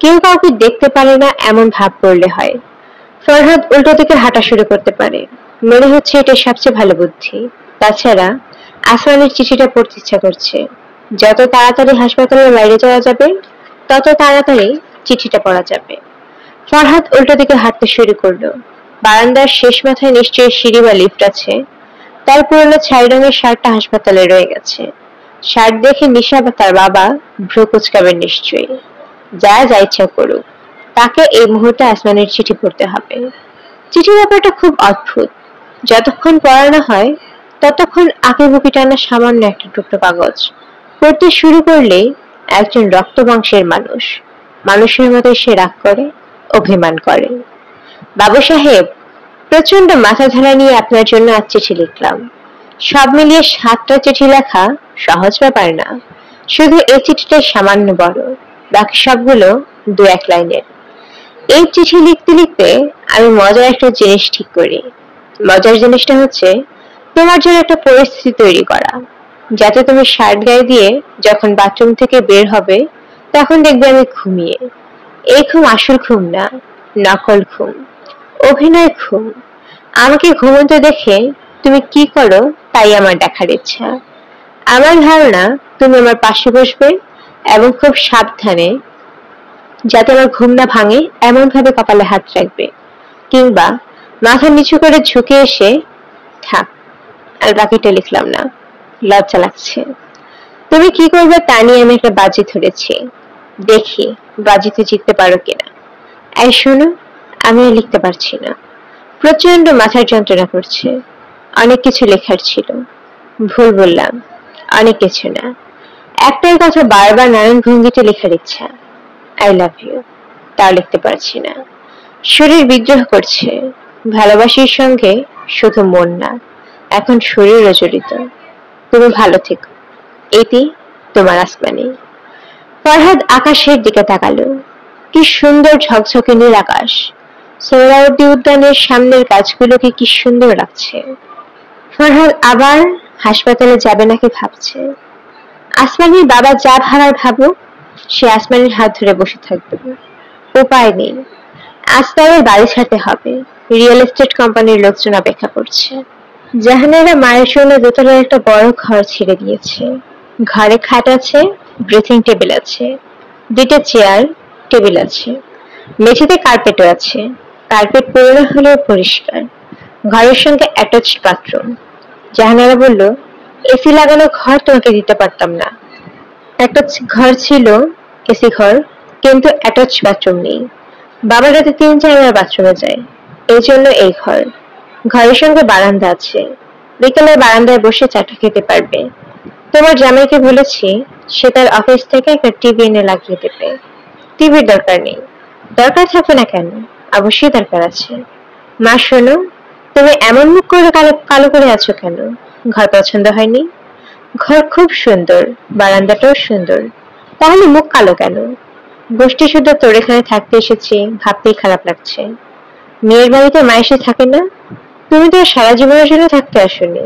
কেউ কাউকে দেখতে পারে না এমন ভাব করলে হয়। ফরহাদ উল্টো দিকে হাঁটা শুরু করতে পারে। মনে হচ্ছে এটা সবচেয়ে ভালো বুদ্ধি। তাছাড়া আসমানের চিঠিটা পড়তে ইচ্ছা করছে। যত তাড়াতাড়ি হাসপাতালের বাইরে যাওয়া যাবে তত তাড়াতাড়ি চিঠিটা পড়া যাবে। ফরহাদ উল্টো দিকে হাঁটতে শুরু করলো। বারান্দার শেষ মাথায় নিশ্চয়ই সিঁড়ি বা লিফট আছে। তার পুরনো ছাই রঙের শার্টটা হাসপাতালে রয়ে গেছে। শার্ট দেখে নিশা বা তার বাবা ভ্রু কুচকাবেন নিশ্চয়ই। যা যা ইচ্ছা করুক, তাকে এই মুহূর্তে আসমানের চিঠি পড়তে হবে। চিঠি ব্যাপারটা খুব অদ্ভুত। যতক্ষণ পড়ানো হয় ততক্ষণ আঁকিবুকি টানা সামান্য একটা টুকরো কাগজ। পড়তে শুরু করলেই একজন রক্ত মাংসের মানুষ মানুষের মতো সে রাগ করে, অভিমান করে। বাবু সাহেব, প্রচন্ড মাথা ধরা নিয়ে আপনার জন্য আজ চিঠি লিখলাম। সব মিলিয়ে 7টা চিঠি লেখা সহজ ব্যাপার না। শুধু এই চিঠিটাই সামান্য বড়, বাকি সবগুলো 2-1 লাইনের। এই চিঠি লিখতে লিখতে আমি মজার একটা জিনিস ঠিক করি। মজার জিনিসটা হচ্ছে তোমার জন্য একটা পরিস্থিতি তৈরি করা, যাতে তুমি শার্ট গায়ে দিয়ে যখন বাথরুম থেকে বের হবে তখন দেখবে আমি ঘুমিয়ে। এই ঘুম আসল ঘুম না, নকল ঘুম, অভিনয় ঘুম। আমাকে ঘুমন্ত দেখে তুমি কি করো তাই আমার দেখার ইচ্ছা। আমার ধারণা তুমি আমার পাশে বসবে এবং খুব সাবধানে, যাতে আমার ঘুম না ভাঙে এমন ভাবে কপালে হাত রাখবে, কিংবা মাথা নিচু করে ঝুঁকে এসে থাক, আর বাকিটা লিখলাম না, লজ্জা লাগছে। তুমি কি করবে তা নিয়ে আমি একটা বাজি ধরেছি, দেখি বাজিতে জিততে পারো কিনা। এই শোনো, আমি আর লিখতে পারছি না। প্রচন্ড মাথার যন্ত্রণা করছে। অনেক কিছু লেখার ছিল, ভুল বললাম, অনেক কিছু না। একটাই কথা বারবার নানান ভঙ্গিতে লেখার ইচ্ছা, আই লাভ ইউ, তাও লিখতে পারছি না। শরীর বিদ্রোহ করছে। ভালোবাসির সঙ্গে শুধু মন না, এখন শরীরও জড়িত। তুমি ভালো থেকো, এটি তোমার আসমানি। ফরহাদ আকাশের দিকে তাকালো। কি সুন্দর ঝকঝকে নীল আকাশ। সোহরাওয়ার্দী উদ্যানের সামনের গাছগুলোকে কি সুন্দর লাগছে। ফরহাদ আবার হাসপাতালে যাবে নাকি ভাবছে। আসমানির বাবা যা ভাবার ভাবুক, সে আসমানির হাত ধরে বসে থাকবে। উপায় নেই, আজ তাদের বাড়ি ছাড়তে হবে। রিয়েল এস্টেট কোম্পানির লোকজন অপেক্ষা করছে। জাহানারা মায়ের জন্য দোতলার একটা বড় ঘর ছেড়ে দিয়েছে। ঘরে খাট আছে, ড্রেসিং টেবিল আছে, 2টা চেয়ার, টেবিল আছে। মেঝেতে কার্পেটও আছে। কার্পেট পুরনো হলেও পরিষ্কার। ঘরের সঙ্গে অ্যাটাচড বাথরুম। জাহানারা বলল, এসি লাগানো ঘর তোমাকে দিতে পারতাম না। একটা ঘর ছিল, এসি ঘর, কিন্তু অ্যাটাচ বাথরুম নেই। বাবা রাতে 3-4 বার বাথরুমে যায়, এই জন্য এই ঘর। ঘরের সঙ্গে বারান্দা আছে। বিকেলে বারান্দায় বসে চাটা খেতে পারবে। তোমার জামাইকে বলেছি সে তার অফিস থেকে একটা টিভি এনে লাগিয়ে দেবে। টিভির দরকার নেই। দরকার থাকবে না কেন, অবশ্যই দরকার আছে। মা শোনো, তুমি এমন মুখ করে কালো কালো করে আছো কেন? ঘর পছন্দ হয়নি? ঘর খুব সুন্দর, বারান্দাটাও সুন্দর, তাহলে মুখ কালো কেন? গোষ্ঠী শুদ্ধ তোর এখানে থাকতে এসেছি ভাবতেই খারাপ লাগছে। মেয়ের বাড়িতে মা এসে থাকে না? তুমি তো সারা জীবনের জন্য থাকতে আসোনি।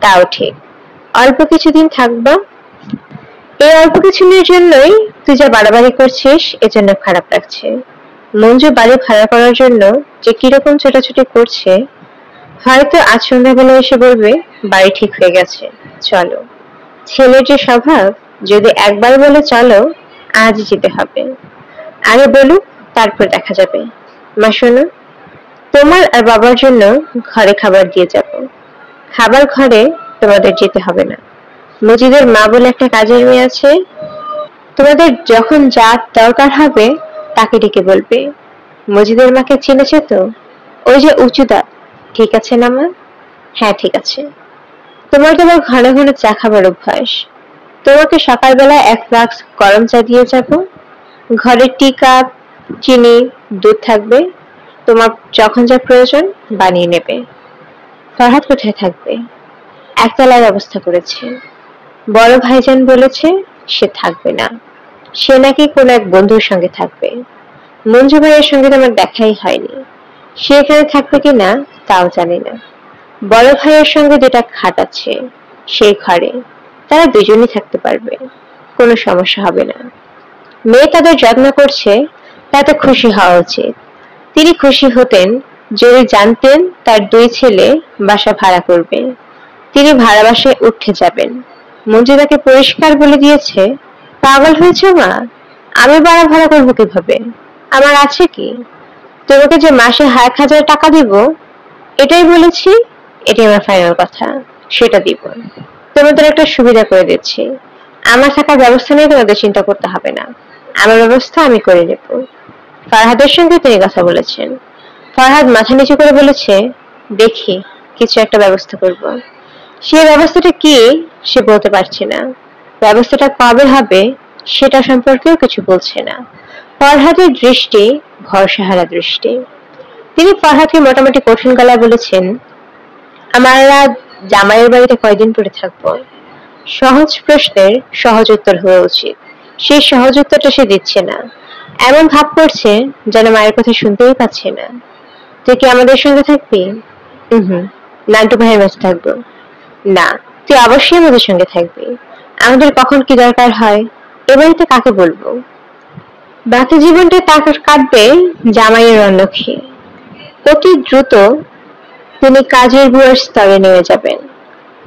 তাও ঠিক, অল্প কিছুদিন থাকবা। এই অল্প কিছুদিনের জন্যই তুই যা বাড়াবাড়ি করছিস, এজন্য খারাপ লাগছে। মঞ্জু বাড়ি ভাড়া করার জন্য যে কিরকম ছোটাছুটি করছে, হয়তো আজ সন্ধ্যাবেলা এসে বলবে বাড়ি ঠিক হয়ে গেছে, চলো। ছেলের যে স্বভাব, যদি একবার বলে চলো, আজ যেতে হবে। আরে বলুক, তারপর দেখা যাবে। মা শোনো, তোমার আর বাবার জন্য ঘরে খাবার দিয়ে যাব। খাবার ঘরে তোমাদের যেতে হবে না। মজিদের মা বলে একটা কাজের মেয়ে আছে, তোমাদের যখন যা দরকার হবে তাকে ডেকে বলবে। মজিদের মাকে চিনেছে তো? ওই যে উঁচুদা, ঠিক আছে না মা? হ্যাঁ ঠিক আছে। তোমার ঘন ঘন চা খাবার অভ্যাস। তোমাকে সকালবেলা 1 ফ্লাস্ক গরম চা দিয়ে যাব। ঘরের টি কাপ, চিনি, দুধ থাকবে। তোমার যখন যা প্রয়োজন বানিয়ে নেবে। ফরহাদ কোথায় থাকবে? একতলার ব্যবস্থা করেছে। বড় ভাইজান বলেছে সে থাকবে না। সে নাকি কোন এক বন্ধুর সঙ্গে থাকবে। মঞ্জু ভাইয়ের সঙ্গে তোমার দেখাই হয়নি। সে এখানে থাকবে কিনা তাও জানি না। বড় ভাইয়ের সঙ্গে যেটা খাট আছে সেই ঘরে তারা দুজনই থাকতে পারবে, কোনো সমস্যা হবে না। মেয়ে তাদের যত্ন করছে, তাতে খুশি হওয়া উচিত। তিনি খুশি হতেন যদি জানতেন তার 2 ছেলে বাসা ভাড়া করবে। তিনি ভাড়া বাসায় উঠে যাবেন। মঞ্জু তাকে পরিষ্কার বলে দিয়েছে, পাগল হয়েছে মা, আমি বাড়া ভাড়া করবো কিভাবে? আমার আছে কি? তোমাকে যে মাসে 1,000 টাকা দিব এটাই বলেছি, এটাই আমার ফাইনাল কথা, সেটা দিব। তোমাদের একটা সুবিধা করে দিচ্ছি, আমার থাকার ব্যবস্থা নিয়ে তোমাদের চিন্তা করতে হবে না, আমার ব্যবস্থা আমি করে নেব। ফারহাদের সঙ্গে তিনি কথা বলেছেন। ফারহাদ মাথা নিচু করে বলেছে, দেখি কিছু একটা ব্যবস্থা করব। সে ব্যবস্থাটা কি সে বলতে পারছে না, ব্যবস্থাটা কবে হবে সেটা সম্পর্কেও কিছু বলছে না। ফরহাদের দৃষ্টি ভরসাহারা দৃষ্টি। তিনি ফরহাদকে মোটামুটি কঠিন গলায় বলেছেন, আমরা জামাইয়ের বাড়িতে কয়দিন পরে থাকবো? সহজ প্রশ্নের সহজ উত্তর হওয়া উচিত, সেই সহজ উত্তরটা সে দিচ্ছে না। এমন ভাব করছে যেন মায়ের কথা শুনতেই পাচ্ছে না। তুই কি আমাদের সঙ্গে থাকবি? নান্টু ভাইয়ের কাছে থাকবো। না, তুই অবশ্যই আমাদের সঙ্গে থাকবি। আমাদের কখন কি দরকার হয় এ বাড়িতে কাকে বলবো? বাকি জীবনটা তাকে কাটবে জামাইয়ের অন্ন খেয়ে। অতি দ্রুত তিনি কাজের বুয়ার স্তরে নেমে যাবেন।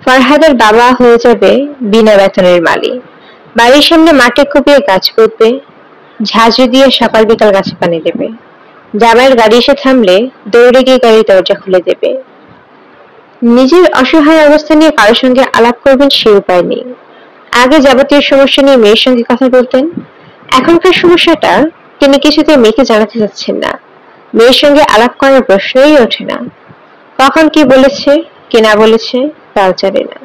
ফরহাদের বাবা হয়ে যাবে বিনা বেতনের মালিক। বাড়ির সামনে মাঠে কুপিয়ে গাছ পুঁতবে, ঝাঁঝু দিয়ে সকাল বিকাল গাছে পানি দেবে। জামাইয়ের গাড়ি এসে থামলে দৌড়ে গিয়ে গাড়ির দরজা খুলে দেবে। নিজের অসহায় অবস্থা নিয়ে কারোর সঙ্গে আলাপ করবেন সে উপায় নেই। আগে যাবতীয় সমস্যা নিয়ে মেয়ের সঙ্গে কথা বলতেন, এখনকার সমস্যাটা তিনি কিছুতে মেয়েকে জানাতে চাচ্ছেন না। মেয়ের সঙ্গে আলাপ করার প্রশ্নই ওঠে না। কখন কি বলেছে কি না বলেছে তাও জানে না।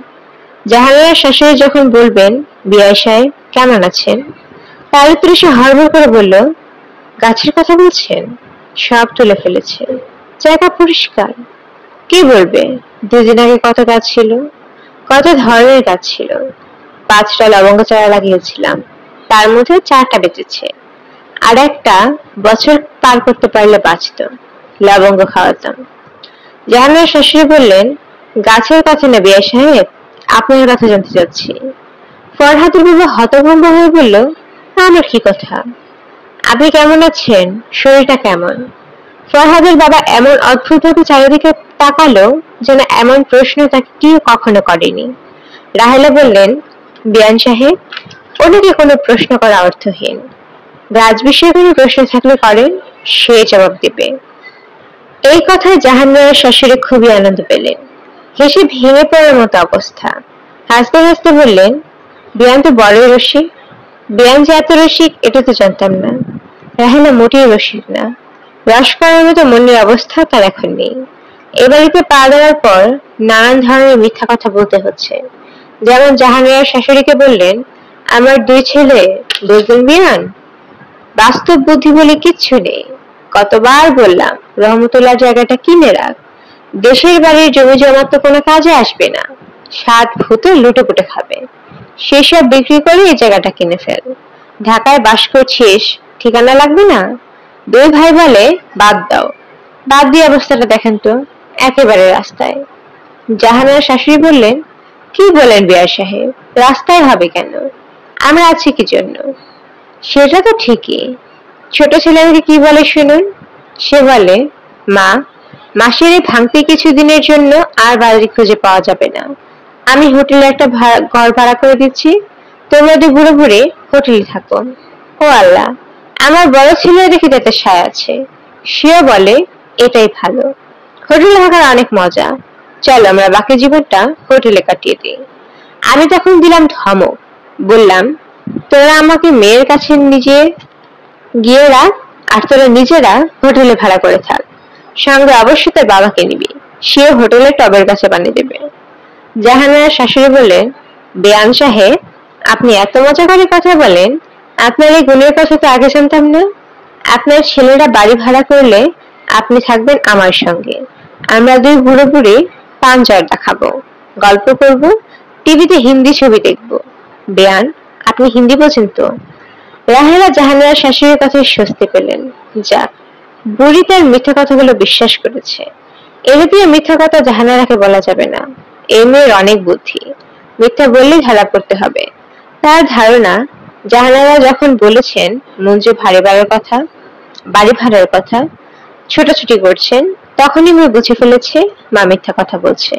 জাহানারার শাশুড়ি যখন বলবেন, বিআই সাহেব কেমন আছেন, তার উত্তরে সে হড়বড় করে বলল, গাছের কথা বলছেন? সব তুলে ফেলেছে, জায়গা পরিষ্কার। কি বলবে, 2 দিন আগে কত গাছ ছিল, কত ধরনের গাছ ছিল। 5টা লবঙ্গ চারা লাগিয়েছিলাম, তার মধ্যে 4টা বেঁচেছে, আর একটা বছর পার করতে পারলে বাঁচত, লবঙ্গ খাওয়াতাম। জাহানার শাশুড়ি বললেন, গাছের কথা না বিআই সাহেব, আপনার কথা জানতে চাচ্ছি। ফরহাদের বাবা হতভম্ব হয়ে বলল, আমার কি কথা? আপনি কেমন আছেন, শরীরটা কেমন? ফরহাদের বাবা এমন অদ্ভুতভাবে চারিদিকে তাকালো যেন এমন প্রশ্ন তাকে কেউ কখনো করেনি। রাহেলা বললেন, বিআই সাহেব, ওনাকে কোনো প্রশ্ন করা অর্থহীন। রাজ বিষয়ে কোনো প্রশ্ন থাকলে করেন, সে জবাব দেবে। এই কথায় জাহানারার শাশুড়ি খুবই আনন্দ পেলেন। হেসে ভেঙে পড়ার মতো অবস্থা। হাসতে হাসতে বললেন, বিয়ান তো বড়ই রসিক। বিয়ান যে এত রসিক এটা তো জানতাম না। রাহেলা মোটেই রসিক না, রস করার মতো মনের অবস্থা তার এখন নেই। এ বাড়িতে পা দেওয়ার পর নানান ধরনের মিথ্যা কথা বলতে হচ্ছে। যেমন জাহানারার শাশুড়িকে বললেন, আমার 2 ছেলে, বুঝলেন বিয়ান, বাস্তব বুদ্ধি বলে কিচ্ছু নেই। কতবার বললাম রহমতুল্লাহ জায়গাটা কিনে রাখ, দেশের বাড়ির জমি জমা তো কোনো কাজে আসবে না, 7 ভূতে লুটে পুটে খাবে, সেসব বিক্রি করে এই জায়গাটা কিনে ফেল। ঢাকায় বাস করছিস, ঠিকানা লাগবে না। 2 ভাই বলে, বাদ দাও। বাদ দিয়ে অবস্থাটা দেখেন তো, একেবারে রাস্তায়। জাহানার শাশুড়ি বললেন, কি বলেন বিআই সাহেব, রাস্তায় হবে কেন, আমরা আছি কি জন্য? সেটা তো ঠিকই। ছোট ছেলে আমাকে কি বলে শুনুন। সে বলে, মা, মাসের এই ভাঙতি কিছু দিনের জন্য আর বাড়ি খুঁজে পাওয়া যাবে না। আমি হোটেলে একটা ঘর ভাড়া করে দিচ্ছি, তোমরা 2 বুড়ো বুড়ে হোটেলে থাকো। ও আল্লাহ, আমার বড় ছেলে দেখি তাতে সায় আছে, সেও বলে এটাই ভালো, হোটেলে থাকার অনেক মজা, চলো আমরা বাকি জীবনটা হোটেলে কাটিয়ে দিই। আমি তখন দিলাম ধমক, বললাম, তোরা আমাকে মেয়ের কাছে নিজে গিয়ে রাখ, আর তোরা নিজেরা হোটেলে ভাড়া করে থাক। সঙ্গে অবশ্যই তোর বাবাকে নিবি, সে হোটেলে টবের কাছে বানিয়ে দেবে। জাহানারা শাশুড়ি বললেন, বেয়ান সাহেব, আপনি এত মজা করে কথা বলেন, আপনার এই গুণের কথা তো আগে জানতাম না। আপনার ছেলেরা বাড়ি ভাড়া করলে আপনি থাকবেন আমার সঙ্গে, আমরা 2 বুড়ো বুড়ি পান জর্দা খাবো, গল্প করব, টিভিতে হিন্দি ছবি দেখব। বেয়ান, আপনি হিন্দি বোঝেন তো? রাহেলা জাহানারা শাশুড়ির কথায় স্বস্তি পেলেন। যাক, বুড়ি তার মিথ্যা কথাগুলো বিশ্বাস করেছে। এর দিয়ে মিথ্যা কথা জাহানারাকে বলা যাবে না। এই মেয়ের অনেক বুদ্ধি, মিথ্যা বললেই ধরা পড়তে হবে। তার ধারণা জাহানারা যখন বলেছেন মঞ্জু বাড়ি ভাড়ার কথা ছোটাছুটি করছেন, তখনই মেয়ে বুঝে ফেলেছে মা মিথ্যা কথা বলছে।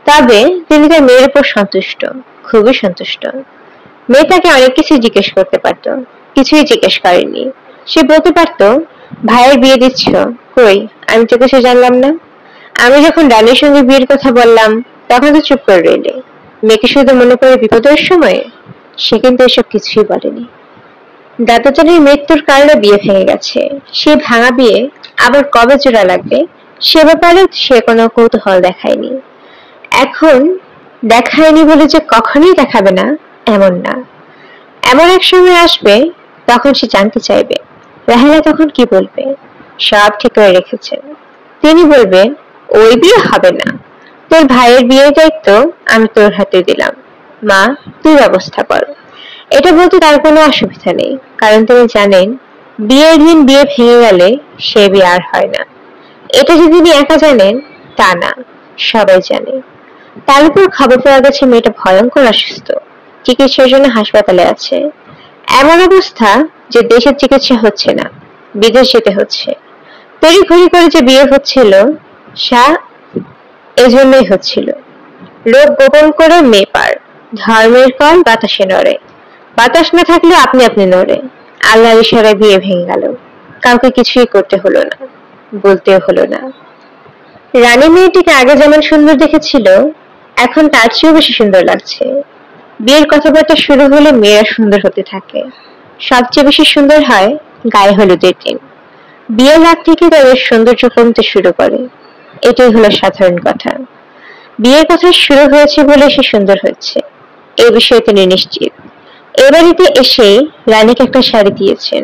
তবে তিনি তার মেয়ের উপর সন্তুষ্ট, খুবই সন্তুষ্ট। মেয়ে তাকে অনেক কিছু জিজ্ঞেস করতে পারত, কিছুই জিজ্ঞেস করেনি। সে বলতে পারত, ভাইয়ের বিয়ে দিচ্ছ, কই আমি তো কিছু জানলাম না। আমি যখন রানীর সঙ্গে বিয়ের কথা বললাম তখন তো চুপ করে রইলে। মেয়েকে শুধু মনে পড়ে বিপদের সময়। সে কিন্তু এসব কিছুই বলেনি। দাদাজানের মৃত্যুর কারণে বিয়ে ভেঙে গেছে। সে ভাঙা বিয়ে আবার কবে জোড়া লাগবে সে ব্যাপারে সে কোনো কৌতূহল দেখায়নি। এখন দেখায়নি বলে যে কখনোই দেখাবে না এমন না। এমন এক সময় আসবে তখন সে জানতে চাইবে রাহেলা তখন কি বলবে। সব ঠিক করে রেখেছেন। তিনি বলবেন, ওই বিয়ে হবে না, তোর ভাইয়ের বিয়ের দায়িত্ব আমি তোর হাতে দিলাম, মা তুই ব্যবস্থা কর। এটা বলতে তার কোনো অসুবিধা নেই, কারণ তিনি জানেন বিয়ের দিন বিয়ে ভেঙে গেলে সে বিয়ে আর হয় না। এটা যে তিনি একা জানেন তা না, সবাই জানে। তার উপর খবর পাওয়া গেছে মেয়েটা ভয়ঙ্কর অসুস্থ, চিকিৎসার জন্য হাসপাতালে আছে। এমন অবস্থা যে দেশের চিকিৎসা হচ্ছে না, বিদেশ যেতে হচ্ছে। তড়িঘড়ি করে যে বিয়ে হচ্ছিল এজন্যই হচ্ছিল। লোক গোপন করে মেয়ে পার, ধর্মের কল বাতাসে নড়ে, বাতাস না থাকলে আপনি আপনি নড়ে। আল্লাহর ইশারায় বিয়ে ভেঙে গেল, কাউকে কিছুই করতে হলো না, বলতেও হলো না। রানী মেয়েটিকে আগে যেমন সুন্দর দেখেছিল এখন তার চেয়েও বেশি সুন্দর লাগছে। বিয়ের কথাবার্তা শুরু হলে মেয়েরা সুন্দর হতে থাকে। সবচেয়ে বেশি সুন্দর হয় গায়ে হলুদের দিন। বিয়ের রাত থেকে তাদের সৌন্দর্য কমতে শুরু করে, এটাই হলো সাধারণ কথা। বিয়ের কথা শুরু হয়েছে বলে সে সুন্দর হচ্ছে, এ বিষয়ে তিনি নিশ্চিত। এ বাড়িতে এসেই রানীকে একটা শাড়ি দিয়েছেন।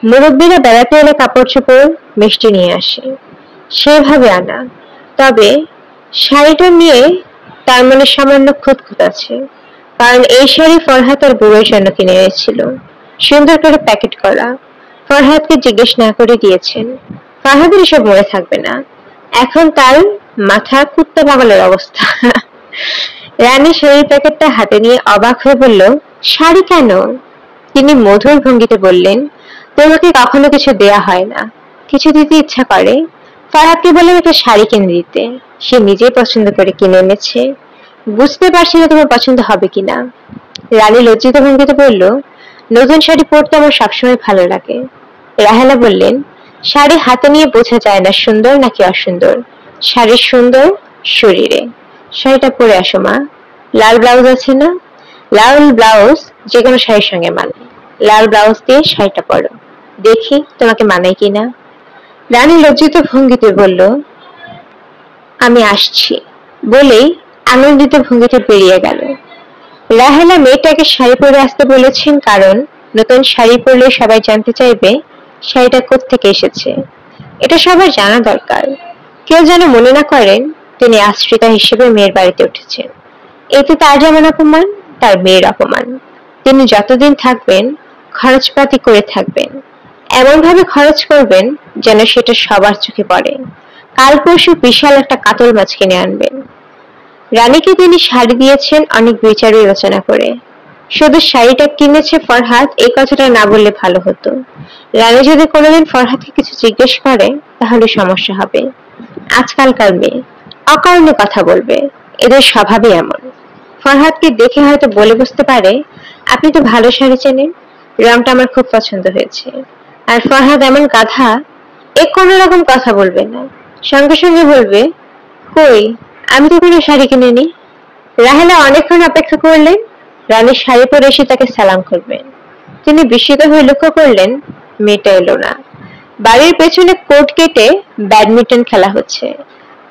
মুরব্বীরা বেড়াতে এলে কাপড় চোপড় মিষ্টি নিয়ে আসে, সেভাবে আনা। তবে শাড়িটা নিয়ে তার মনে সামান্য খুঁতখুঁত আছে, কারণ এই শাড়ি ফরহাদ তার বউয়ের জন্য কিনে এনেছিল, সুন্দর করে প্যাকেট করা। ফরহাদকে জিজ্ঞেস না করে দিয়েছেন। ফরহাদের এসব মনে থাকবে না, এখন তার মাথা কুত্তা পাগলের অবস্থা। রানী শাড়ির প্যাকেটটা হাতে নিয়ে অবাক হয়ে বলল, শাড়ি কেন? তিনি মধুর ভঙ্গিতে বললেন, তোমাকে কখনো কিছু দেয়া হয় না, কিছু দিতে ইচ্ছা করে। ফরহাদকে বললেন একটা শাড়ি কিনে দিতে, সে নিজেই পছন্দ করে কিনে এনেছে। বুঝতে পারছি না তোমার পছন্দ হবে কিনা। রানী লজ্জিত ভঙ্গিতে বলল, নতুন শাড়ি পরতে আমার সবসময় ভালো লাগে। রাহেলা বললেন, শাড়ি হাতে নিয়ে বোঝা যায় না সুন্দর নাকি অসুন্দর, শাড়ির সুন্দর শরীরে। শাড়িটা পরে আসো মা, লাল ব্লাউজ আছে না? লাল ব্লাউজ যে কোনো শাড়ির সঙ্গে মানে, লাল ব্লাউজ দিয়ে শাড়িটা পরো, দেখি তোমাকে মানায় কিনা। রানী লজ্জিত ভঙ্গিতে বলল, আমি আসছি বলেই আনন্দিত ভঙ্গিতে বেরিয়ে গেল। রাহেলা মেয়েটাকে শাড়ি পরে আসতে বলেছেন, কারণ নতুন শাড়ি পরলে সবাই জানতে চাইবে শাড়িটা কোত্থেকে এসেছে। এটা সবার জানা দরকার। কেউ যেন মনে না করেন তিনি আশ্রিতা হিসেবে মেয়ের বাড়িতে উঠেছেন। এতে তার যেমন অপমান, তার মেয়ের অপমান। তিনি যতদিন থাকবেন খরচপাতি করে থাকবেন, এমন ভাবে খরচ করবেন যেন সেটা সবার চোখে পড়ে। কাল পরশু বিশাল একটা কাতল মাছ কিনে আনবেন। রানীকে তিনি শাড়ি দিয়েছেন অনেক বিচার বিবেচনা করে। শুধু শাড়িটা কিনেছে ফরহাদ এই কথাটা না বললে ভালো হতো। রানী যদি কোনোদিন ফরহাদকে কিছু জিজ্ঞেস করে তাহলে সমস্যা হবে। আজকালকার মেয়ে অকারণে কথা বলবে, এদের স্বভাবই এমন। ফরহাদকে দেখে হয়তো বলে বুঝতে পারে, আপনি তো ভালো শাড়ি চেনেন, রংটা আমার খুব পছন্দ হয়েছে। আর ফরহাদ এমন গাধা, এ কোনো রকম কথা বলবে না, সঙ্গে সঙ্গে বলবে, কই আমি তো কোনো শাড়ি কিনিনি। রাহেলা অনেকক্ষণ অপেক্ষা করলেন, রানীর শাড়ি পরে এসে তাকে সালাম করবেন। তিনি বিস্মিত হয়ে লক্ষ্য করলেন মেয়েটা এলো না। বাড়ির পেছনে কোর্ট কেটে ব্যাডমিন্টন খেলা হচ্ছে।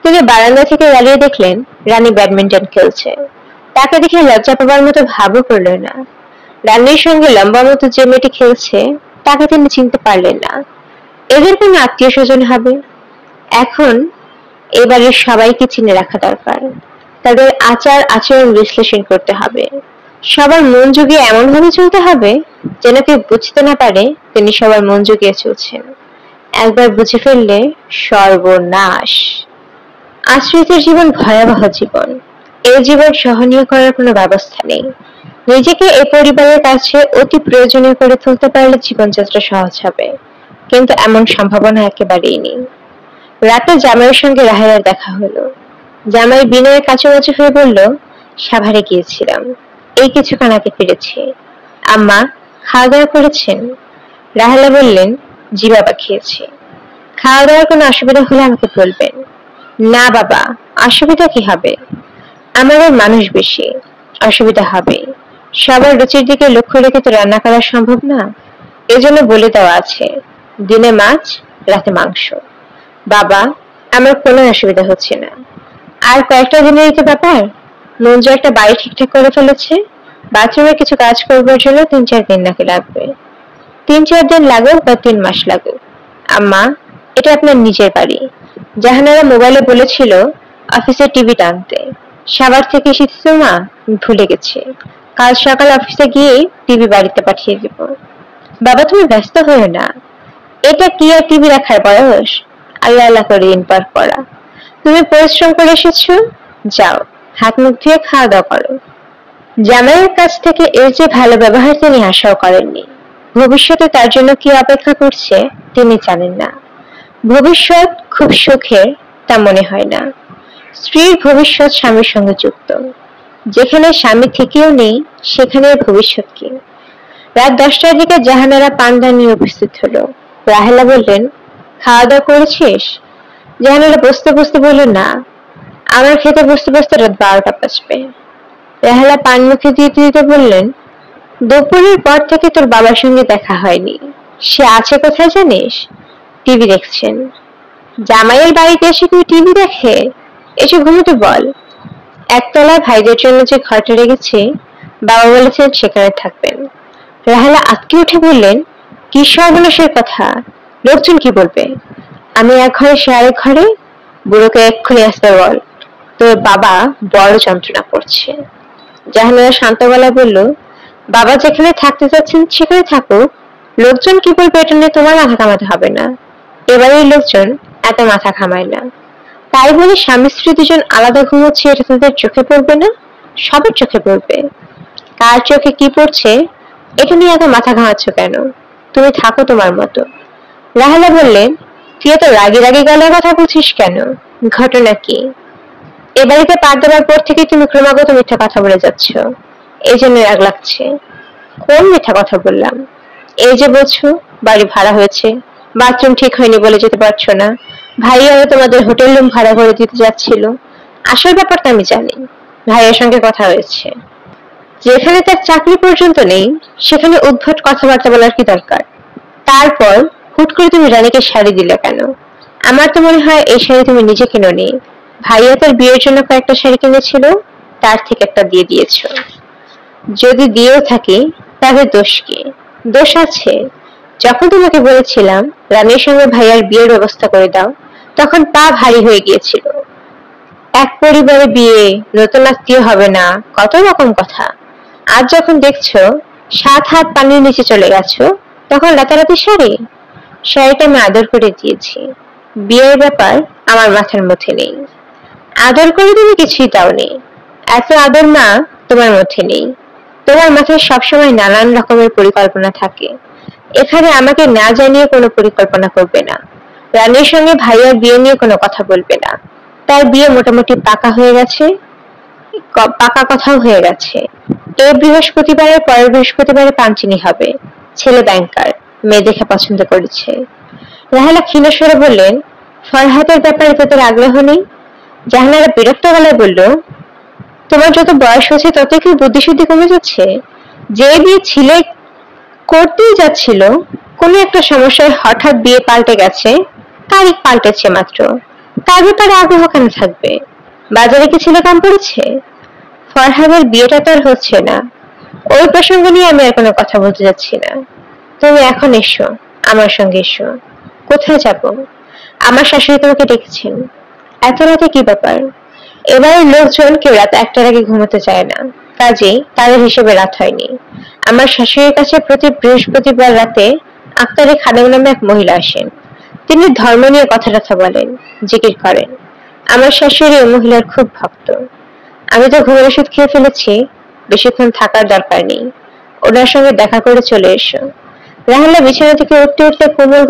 তিনি বারান্দা থেকে দাঁড়িয়ে দেখলেন রানী ব্যাডমিন্টন খেলছে। তাকে দেখে লজ্জা পাবার মতো ভাবও করলেন না। রানীর সঙ্গে লম্বা মতো যে মেয়েটি খেলছে তাকে তিনি চিনতে পারলেন না। এদের কোনো আত্মীয় স্বজন হবে। এখন এবারের সবাইকে চিনে রাখা দরকার, তাদের আচার আচরণ বিশ্লেষণ করতে হবে। সবার মন জুগিয়ে এমন ভাবে চলতে হবে যেন কেউ বুঝতে না পারে তিনি সবার মন জুগিয়ে চলছেন। একবার বুঝে ফেললে সর্বনাশ। আশ্রিতের জীবন ভয়াবহ জীবন। এই জীবন সহনীয় করার কোনো ব্যবস্থা নেই। নিজেকে এই পরিবারের কাছে অতি প্রয়োজনীয় করে তুলতে পারলে জীবনযাত্রা সহজ হবে, কিন্তু এমন সম্ভাবনা একেবারেই নেই। রাতে জামাইয়ের সঙ্গে রাহেলার দেখা হলো। জামাই বিনয়ের কাছাকাছি হয়ে বলল, সাভারে গিয়েছিলাম, এই কিছুক্ষণ আগে ফিরেছি। আম্মা, খাওয়া দাওয়া করেছেন? রাহেলা বললেন, জি বাবা, খেয়েছি। খাওয়া দাওয়ার কোনো অসুবিধা হলে আমাকে বলবেন। না বাবা, অসুবিধা কি হবে? আমাদের মানুষ বেশি, অসুবিধা হবে। সবার রুচির দিকে লক্ষ্য রেখে তো রান্না করা সম্ভব না, এজন্য বলে দেওয়া আছে, দিনে মাছ, রাতে মাংস। বাবা, আমার কোনো অসুবিধা হচ্ছে না। আর কয়েকটা দিনের তো ব্যাপার। মঞ্জু একটা বাড়ি ঠিকঠাক করে ফেলেছে, বাথরুমে কিছু কাজ করবার জন্য 3-4 দিন নাকি লাগবে। 3-4 দিন লাগুক বা 3 মাস লাগুক, আম্মা, এটা আপনার নিজের বাড়ি। জাহানারা মোবাইলে বলেছিল অফিসে টিভি টানতে, সাভার থেকে এসেছি মা, ভুলে গেছি। কাল সকাল অফিসে গিয়ে টিভি বাড়িতে পাঠিয়ে দিব। বাবা, তুমি ব্যস্ত হও না, এটা কি আর টিভি রাখার বয়স? আল্লাহ আল্লাহ করে দিন পার করা। তুমি পরিশ্রম করে এসেছো, যাও হাত মুখ ধুয়ে খাওয়া দাওয়া করো। জামাইয়ের কাছ থেকে এর যে ভালো ব্যবহার তিনি আশাও করেননি। ভবিষ্যতে তার জন্য কি অপেক্ষা করছে তিনি জানেন না। ভবিষ্যৎ খুব সুখের তা মনে হয় না। স্ত্রীর ভবিষ্যৎ স্বামীর সঙ্গে যুক্ত, যেখানে স্বামী থেকেও নেই সেখানে ভবিষ্যৎ কি? রাত 10টার দিকে জাহানারা পান্ডা নিয়ে উপস্থিত হলো। রাহেলা বললেন, খাওয়া দাওয়া করেছিস? জাহানারা বসতে বসতে বলল, না, আমার খেতে বসতে বসতে রাত 12টা বাজবে। রাহেলা পান মুখে দিতে দিতে বললেন, দুপুরের পর থেকে তোর বাবার সঙ্গে দেখা হয়নি, সে আছে কোথায় জানিস? টিভি দেখছেন। জামাইয়ের বাড়িতে এসে তুই টিভি দেখে? এসে ঘুমোতে বল। একতলায় ভাইদের জন্য যে ঘরটা রেখেছি, বাবা বলেছেন সেখানে থাকবেন। রাহেলা আটকে উঠে বললেন, কি সর্বনাশের কথা, লোকজন কি বলবে? আমি এক ঘরে, সে আরেক ঘরে। বুড়োকে এক্ষুনি আসতে বল, তোর বাবা বড় যন্ত্রণা করছে। জাহানারা শান্ত গলায় বলল, বাবা যেখানে থাকতে চাচ্ছেন সেখানে থাকুক, লোকজন কি বলবে এটা নিয়ে তোমার মাথা ঘামাতে হবে না। এবারের লোকজন এত মাথা ঘামায় না। তাই বলে স্বামী স্ত্রী দুজন আলাদা ঘুমোচ্ছে এটা তাদের চোখে পড়বে না? সবার চোখে পড়বে। কার চোখে কি পড়ছে এটা নিয়ে এত মাথা ঘামাচ্ছ কেন? তুমি থাকো তোমার মতো। রাহেলা বললেন, তুই এত রাগি রাগি গলায় কথা বলছিস কেন? ঘটনা কি? এ বাড়িতে পা দেওয়ার পর থেকে তুমি ক্রমাগত মিথ্যা কথা বলে যাচ্ছ, এই জন্য রাগ লাগছে। কোন মিথ্যা কথা বললাম? এই যে বলছো বাড়ি ভাড়া হয়েছে, বাথরুম ঠিক হয়নি বলে যেতে পারছো না, ভাইয়া তোমাদের হোটেল রুম ভাড়া করে দিতে যাচ্ছিল। আসল ব্যাপারটা আমি জানি, ভাইয়ের সঙ্গে কথা হয়েছে। যেখানে তার চাকরি পর্যন্ত নেই সেখানে উদ্ভট কথাবার্তা বলার কি দরকার? তারপর হুট করে তুমি রানীকে শাড়ি দিলে কেন? আমার তো মনে হয় এই শাড়ি তুমি নিজে কিনোনি, ভাইয়া তার বিয়ের জন্য কয়েকটা শাড়ি কিনেছিল, তার থেকে একটা দিয়ে দিয়েছ। যদি দিয়েও থাকি তাহলে দোষ কি? দোষ আছে। যখন তোমাকে বলেছিলাম রানীর সঙ্গে ভাইয়ার বিয়ের ব্যবস্থা করে দাও, তখন পা ভারী হয়ে গিয়েছিল। এক পরিবারে বিয়ে, নতুন আত্মীয় হবে না, কত রকম কথা। আজ যখন দেখছো 7 হাত পানির নিচে চলে গেছো, তখন রাতারাতি শাড়ি? শাড়িটা আমি আদর করে দিয়েছি, বিয়ের ব্যাপার আমার মাথার মধ্যে নেই। আদর করে তুমি কিছুই দাওনি, এত আদর মা তোমার মধ্যে নেই। তোমার মাথায় সবসময় নানান রকমের পরিকল্পনা থাকে, এখানে আমাকে না জানিয়ে কোনো পরিকল্পনা করবে না। রানীর সঙ্গে ভাইয়ার বিয়ে নিয়ে কোনো কথা বলবে না। তার বিয়ে মোটামুটি পাকা হয়ে গেছে, পাকা কথাও হয়ে গেছে। এই বৃহস্পতিবারের পরের বৃহস্পতিবারে পাঞ্চিনি হবে। ছেলে ব্যাংকার, মেয়ে দেখে পছন্দ করেছে। রাহেলা ক্ষীণস্বরে বললেন, ফরহাদের ব্যাপারে তোদের আগ্রহ নেই? জাহানারা বিরক্ত গলায় বলল, তোমার যত বয়স হচ্ছে তত কি বুদ্ধিশুদ্ধি কমে যাচ্ছে? যে বিয়ে ছিলে করতেই যাচ্ছিল, কোনো একটা সমস্যায় হঠাৎ বিয়ে পাল্টে গেছে, তারিখ পাল্টেছে মাত্র, তার ব্যাপারে আগ্রহ কেন থাকবে? বাজারে কি ছেলে কম পড়েছে? ফরহাদের বিয়েটা তো আর হচ্ছে না, ওই প্রসঙ্গ নিয়ে আমি আর কোনো কথা বলতে যাচ্ছি না। তুমি এখন এসো, আমার সঙ্গে এসো। কোথায় যাব? আমার শাশুড়ি তোমাকে ডেকেছেন। এত রাতে কি ব্যাপার? এবারের লোকজন কেউ রাত 1টার আগে ঘুমোতে চায় না, কাজেই তাদের হিসেবে রাত হয়নি। আমার শাশুড়ির কাছে প্রতি বৃহস্পতিবার রাতে আক্তারি খাদেম নামে এক মহিলা আসেন। তিনি ধর্ম নিয়ে কথা বলেন, জিকির করেন। আমার শাশুড়ি ওই মহিলার খুব ভক্ত। আমি তো ঘুমের ওষুধ খেয়ে ফেলেছি, বেশিক্ষণ থাকার দরকার নেই, ওনার সঙ্গে দেখা করে চলে এসো। রাহেলা বিছানা থেকে উঠতে উঠতে কোমল